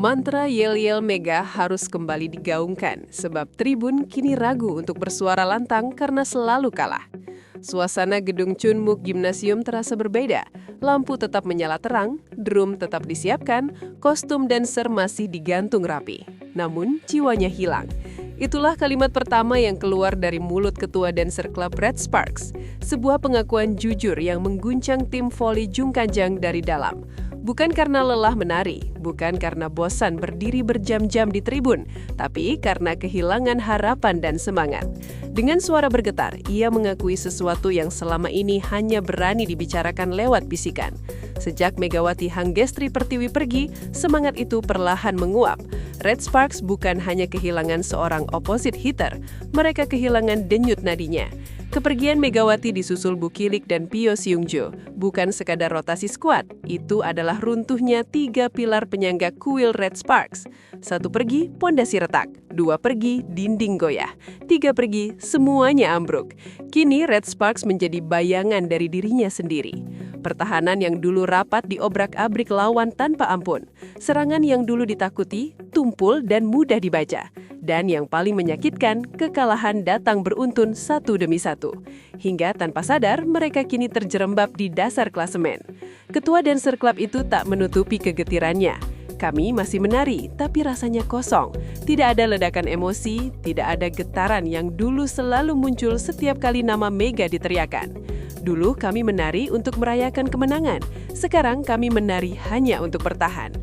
Mantra Yel-Yel Mega harus kembali digaungkan sebab Tribun kini ragu untuk bersuara lantang karena selalu kalah. Suasana gedung Chunmook Gymnasium terasa berbeda. Lampu tetap menyala terang, drum tetap disiapkan, kostum dancer masih digantung rapi. Namun jiwanya hilang. Itulah kalimat pertama yang keluar dari mulut Ketua Dancer Club Red Sparks. Sebuah pengakuan jujur yang mengguncang tim voli Jung Kanjang dari dalam. Bukan karena lelah menari, bukan karena bosan berdiri berjam-jam di tribun, tapi karena kehilangan harapan dan semangat. Dengan suara bergetar, ia mengakui sesuatu yang selama ini hanya berani dibicarakan lewat bisikan. Sejak Megawati Hanggestri Pertiwi pergi, semangat itu perlahan menguap. Red Sparks bukan hanya kehilangan seorang opposite hitter, mereka kehilangan denyut nadinya. Kepergian Megawati disusul Bukilik dan Pio Seungjo, bukan sekadar rotasi skuad, itu adalah runtuhnya 3 pilar penyangga kuil Red Sparks. 1 pergi, pondasi retak. 2 pergi, dinding goyah. 3 pergi, semuanya ambruk. Kini Red Sparks menjadi bayangan dari dirinya sendiri. Pertahanan yang dulu rapat diobrak-abrik lawan tanpa ampun. Serangan yang dulu ditakuti, tumpul dan mudah dibaca. Dan yang paling menyakitkan, kekalahan datang beruntun satu demi satu. Hingga tanpa sadar, mereka kini terjerembab di dasar klasemen. Ketua Dancer Club itu tak menutupi kegetirannya. Kami masih menari, tapi rasanya kosong. Tidak ada ledakan emosi, tidak ada getaran yang dulu selalu muncul setiap kali nama Mega diteriakan. Dulu kami menari untuk merayakan kemenangan, sekarang kami menari hanya untuk bertahan.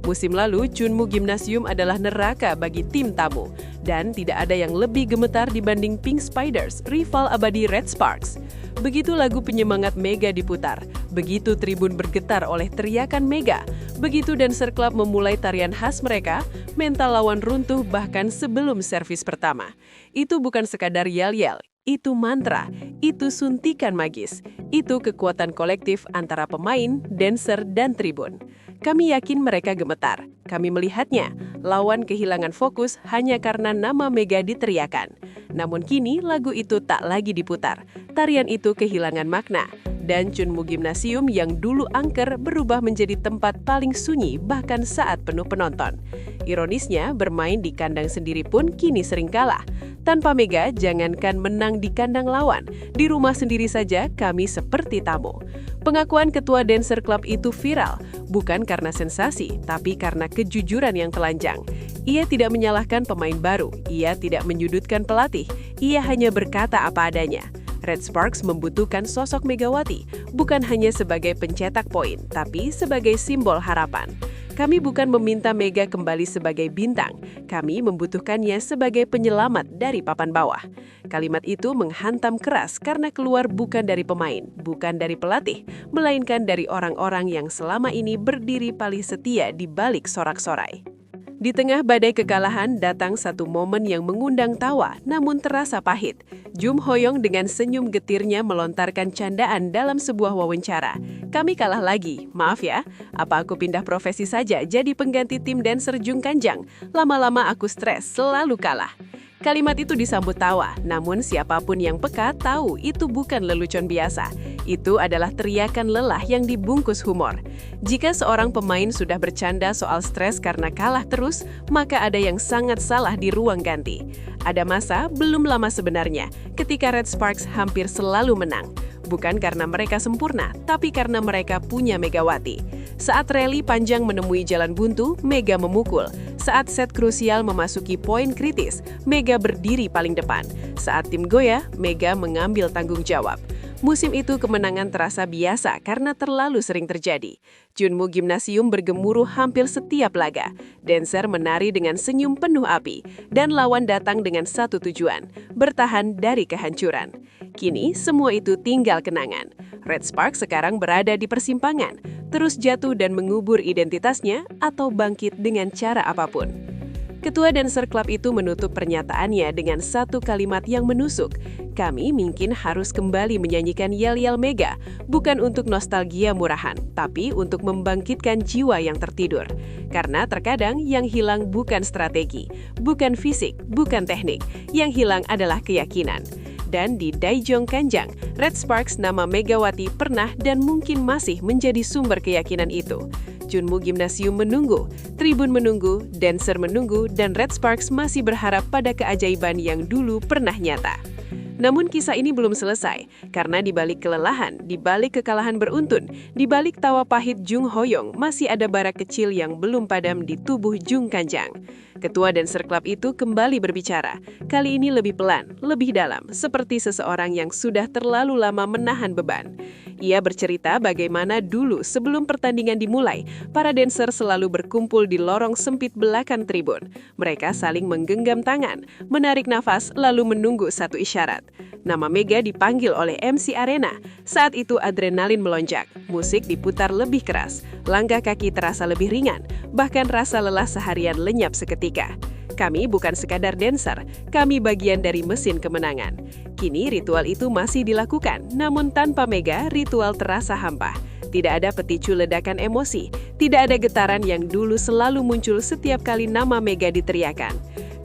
Musim lalu, Chunmook Gymnasium adalah neraka bagi tim tamu. Dan tidak ada yang lebih gemetar dibanding Pink Spiders, rival abadi Red Sparks. Begitu lagu penyemangat Mega diputar, begitu tribun bergetar oleh teriakan Mega, begitu Dancer Club memulai tarian khas mereka, mental lawan runtuh bahkan sebelum servis pertama. Itu bukan sekadar yel-yel, itu mantra, itu suntikan magis, itu kekuatan kolektif antara pemain, dancer, dan tribun. Kami yakin mereka gemetar. Kami melihatnya, lawan kehilangan fokus hanya karena nama Mega diteriakan. Namun kini lagu itu tak lagi diputar. Tarian itu kehilangan makna. Dan Chunmook Gymnasium yang dulu angker berubah menjadi tempat paling sunyi bahkan saat penuh penonton. Ironisnya, bermain di kandang sendiri pun kini sering kalah. Tanpa Mega, jangankan menang di kandang lawan, di rumah sendiri saja kami seperti tamu. Pengakuan Ketua Dancer Club itu viral, bukan karena sensasi, tapi karena kejujuran yang telanjang. Ia tidak menyalahkan pemain baru, ia tidak menyudutkan pelatih, ia hanya berkata apa adanya. Red Sparks membutuhkan sosok Megawati, bukan hanya sebagai pencetak poin, tapi sebagai simbol harapan. Kami bukan meminta Mega kembali sebagai bintang, kami membutuhkannya sebagai penyelamat dari papan bawah. Kalimat itu menghantam keras karena keluar bukan dari pemain, bukan dari pelatih, melainkan dari orang-orang yang selama ini berdiri paling setia di balik sorak-sorai. Di tengah badai kekalahan, datang satu momen yang mengundang tawa, namun terasa pahit. Jum Hoyong dengan senyum getirnya melontarkan candaan dalam sebuah wawancara. Kami kalah lagi, maaf ya. Apa aku pindah profesi saja jadi pengganti tim dancer Jung Kanjang? Lama-lama aku stres, selalu kalah. Kalimat itu disambut tawa, namun siapapun yang peka tahu itu bukan lelucon biasa. Itu adalah teriakan lelah yang dibungkus humor. Jika seorang pemain sudah bercanda soal stres karena kalah terus, maka ada yang sangat salah di ruang ganti. Ada masa, belum lama sebenarnya, ketika Red Sparks hampir selalu menang. Bukan karena mereka sempurna, tapi karena mereka punya Megawati. Saat rally panjang menemui jalan buntu, Mega memukul. Saat set krusial memasuki poin kritis, Mega berdiri paling depan. Saat tim goyah, Mega mengambil tanggung jawab. Musim itu kemenangan terasa biasa karena terlalu sering terjadi. Chunmook Gymnasium bergemuruh hampir setiap laga. Dancer menari dengan senyum penuh api, dan lawan datang dengan satu tujuan, bertahan dari kehancuran. Kini semua itu tinggal kenangan. Red Sparks sekarang berada di persimpangan, terus jatuh dan mengubur identitasnya atau bangkit dengan cara apapun. Ketua Dancer Club itu menutup pernyataannya dengan satu kalimat yang menusuk. Kami mungkin harus kembali menyanyikan yel-yel Mega, bukan untuk nostalgia murahan, tapi untuk membangkitkan jiwa yang tertidur. Karena terkadang yang hilang bukan strategi, bukan fisik, bukan teknik, yang hilang adalah keyakinan. Dan di Daijong Kanjang, Red Sparks nama Megawati pernah dan mungkin masih menjadi sumber keyakinan itu. Chunmoo Gymnasium menunggu, Tribun menunggu, dancer menunggu, dan Red Sparks masih berharap pada keajaiban yang dulu pernah nyata. Namun kisah ini belum selesai, karena di balik kelelahan, di balik kekalahan beruntun, di balik tawa pahit Jung Hoyong, masih ada bara kecil yang belum padam di tubuh Jung Kanjang. Ketua Dancer Club itu kembali berbicara, kali ini lebih pelan, lebih dalam, seperti seseorang yang sudah terlalu lama menahan beban. Ia bercerita bagaimana dulu sebelum pertandingan dimulai, para dancer selalu berkumpul di lorong sempit belakang tribun. Mereka saling menggenggam tangan, menarik nafas, lalu menunggu satu isyarat. Nama Mega dipanggil oleh MC Arena. Saat itu adrenalin melonjak, musik diputar lebih keras, langkah kaki terasa lebih ringan, bahkan rasa lelah seharian lenyap seketika. Kami bukan sekadar dancer, kami bagian dari mesin kemenangan. Kini ritual itu masih dilakukan, namun tanpa Mega, ritual terasa hampa. Tidak ada pemicu ledakan emosi, tidak ada getaran yang dulu selalu muncul setiap kali nama Mega diteriakan.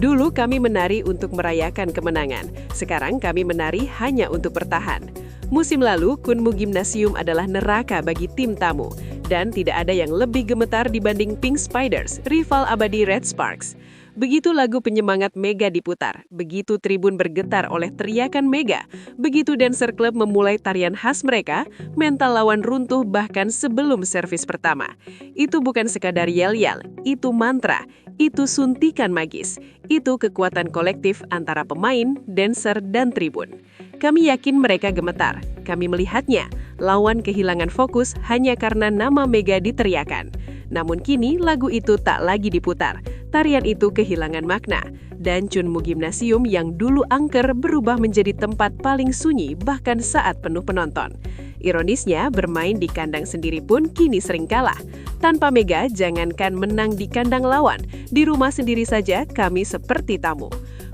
Dulu kami menari untuk merayakan kemenangan, sekarang kami menari hanya untuk bertahan. Musim lalu, Chunmoo Gymnasium adalah neraka bagi tim tamu, dan tidak ada yang lebih gemetar dibanding Pink Spiders, rival abadi Red Sparks. Begitu lagu penyemangat Mega diputar, begitu tribun bergetar oleh teriakan Mega, begitu dancer club memulai tarian khas mereka, mental lawan runtuh bahkan sebelum servis pertama. Itu bukan sekadar yel-yel, itu mantra, itu suntikan magis, itu kekuatan kolektif antara pemain, dancer, dan tribun. Kami yakin mereka gemetar, kami melihatnya, lawan kehilangan fokus hanya karena nama Mega diteriakan. Namun kini lagu itu tak lagi diputar, tarian itu kehilangan makna, dan Chunmoo Gymnasium yang dulu angker berubah menjadi tempat paling sunyi bahkan saat penuh penonton. Ironisnya, bermain di kandang sendiri pun kini sering kalah. Tanpa Mega, jangankan menang di kandang lawan, di rumah sendiri saja kami seperti tamu.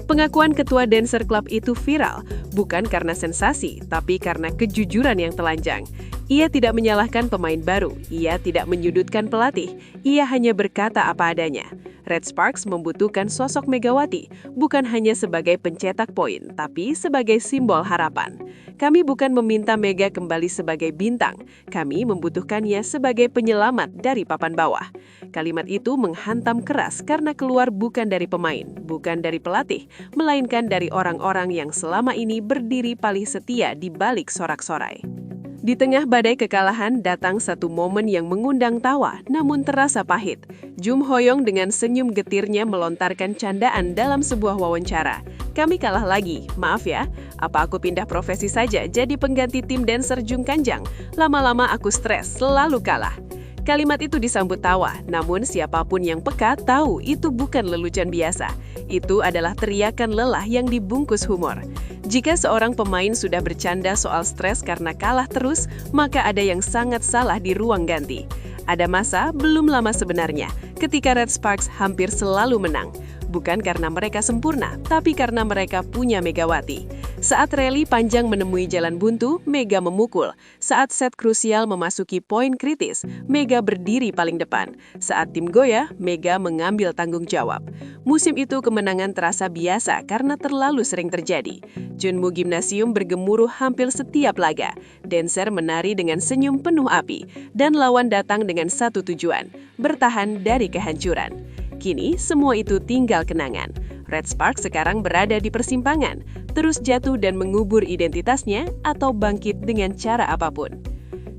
Pengakuan ketua Dancer Club itu viral, bukan karena sensasi, tapi karena kejujuran yang telanjang. Ia tidak menyalahkan pemain baru, ia tidak menyudutkan pelatih, ia hanya berkata apa adanya. Red Sparks membutuhkan sosok Megawati, bukan hanya sebagai pencetak poin, tapi sebagai simbol harapan. Kami bukan meminta Mega kembali sebagai bintang, kami membutuhkannya sebagai penyelamat dari papan bawah. Kalimat itu menghantam keras karena keluar bukan dari pemain, bukan dari pelatih, melainkan dari orang-orang yang selama ini berdiri paling setia di balik sorak-sorai. Di tengah badai kekalahan datang satu momen yang mengundang tawa namun terasa pahit. Jung Hoyong dengan senyum getirnya melontarkan candaan dalam sebuah wawancara. Kami kalah lagi, maaf ya, apa aku pindah profesi saja jadi pengganti tim dancer Jung Kanjang? Lama-lama aku stres, selalu kalah. Kalimat itu disambut tawa, namun siapapun yang peka tahu itu bukan lelucon biasa. Itu adalah teriakan lelah yang dibungkus humor. Jika seorang pemain sudah bercanda soal stres karena kalah terus, maka ada yang sangat salah di ruang ganti. Ada masa, belum lama sebenarnya, ketika Red Sparks hampir selalu menang. Bukan karena mereka sempurna, tapi karena mereka punya Megawati. Saat rally panjang menemui jalan buntu, Mega memukul. Saat set krusial memasuki poin kritis, Mega berdiri paling depan. Saat tim goyah, Mega mengambil tanggung jawab. Musim itu kemenangan terasa biasa karena terlalu sering terjadi. Chunmoo Gymnasium bergemuruh hampir setiap laga. Dancer menari dengan senyum penuh api, dan lawan datang dengan satu tujuan, bertahan dari kehancuran. Kini, semua itu tinggal kenangan. Red Sparks sekarang berada di persimpangan, terus jatuh dan mengubur identitasnya atau bangkit dengan cara apapun.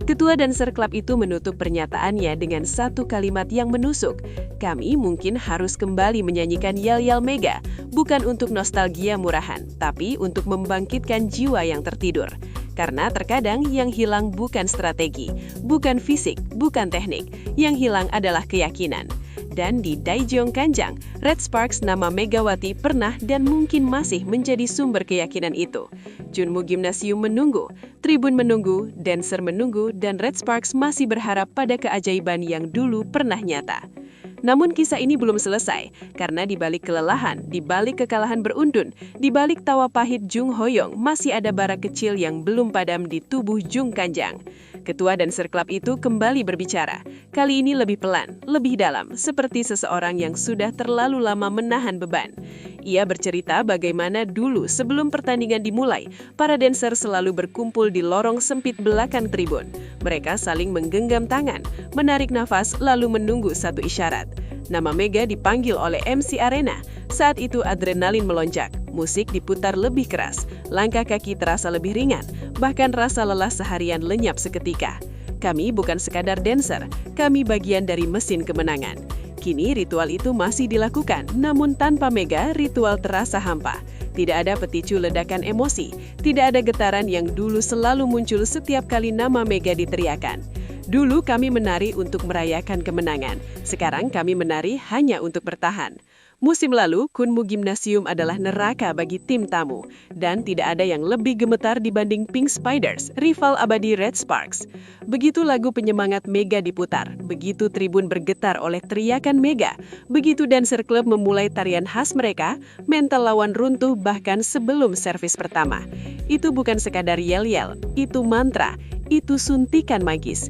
Ketua Dancer Club itu menutup pernyataannya dengan satu kalimat yang menusuk. Kami mungkin harus kembali menyanyikan yel-yel Mega, bukan untuk nostalgia murahan, tapi untuk membangkitkan jiwa yang tertidur. Karena terkadang yang hilang bukan strategi, bukan fisik, bukan teknik, yang hilang adalah keyakinan. Dan di Daejeon Kanjang, Red Sparks nama Megawati pernah dan mungkin masih menjadi sumber keyakinan itu. Chunmoo Gymnasium menunggu, tribun menunggu, dancer menunggu, dan Red Sparks masih berharap pada keajaiban yang dulu pernah nyata. Namun kisah ini belum selesai, karena di balik kelelahan, di balik kekalahan beruntun, di balik tawa pahit Jung Hoyong, masih ada bara kecil yang belum padam di tubuh Jung Kanjang. Ketua Dancer Club itu kembali berbicara. Kali ini lebih pelan, lebih dalam, seperti seseorang yang sudah terlalu lama menahan beban. Ia bercerita bagaimana dulu sebelum pertandingan dimulai, para dancer selalu berkumpul di lorong sempit belakang tribun. Mereka saling menggenggam tangan, menarik nafas, lalu menunggu satu isyarat. Nama Mega dipanggil oleh MC Arena. Saat itu adrenalin melonjak, musik diputar lebih keras, langkah kaki terasa lebih ringan, bahkan rasa lelah seharian lenyap seketika. Kami bukan sekadar dancer, kami bagian dari mesin kemenangan. Kini ritual itu masih dilakukan, namun tanpa Mega, ritual terasa hampa. Tidak ada pemicu ledakan emosi, tidak ada getaran yang dulu selalu muncul setiap kali nama Mega diteriakan. Dulu kami menari untuk merayakan kemenangan, sekarang kami menari hanya untuk bertahan. Musim lalu, Kunmu Gymnasium adalah neraka bagi tim tamu, dan tidak ada yang lebih gemetar dibanding Pink Spiders, rival abadi Red Sparks. Begitu lagu penyemangat Mega diputar, begitu tribun bergetar oleh teriakan Mega, begitu Dancer Club memulai tarian khas mereka, mental lawan runtuh bahkan sebelum servis pertama. Itu bukan sekadar yel-yel, itu mantra, itu suntikan magis.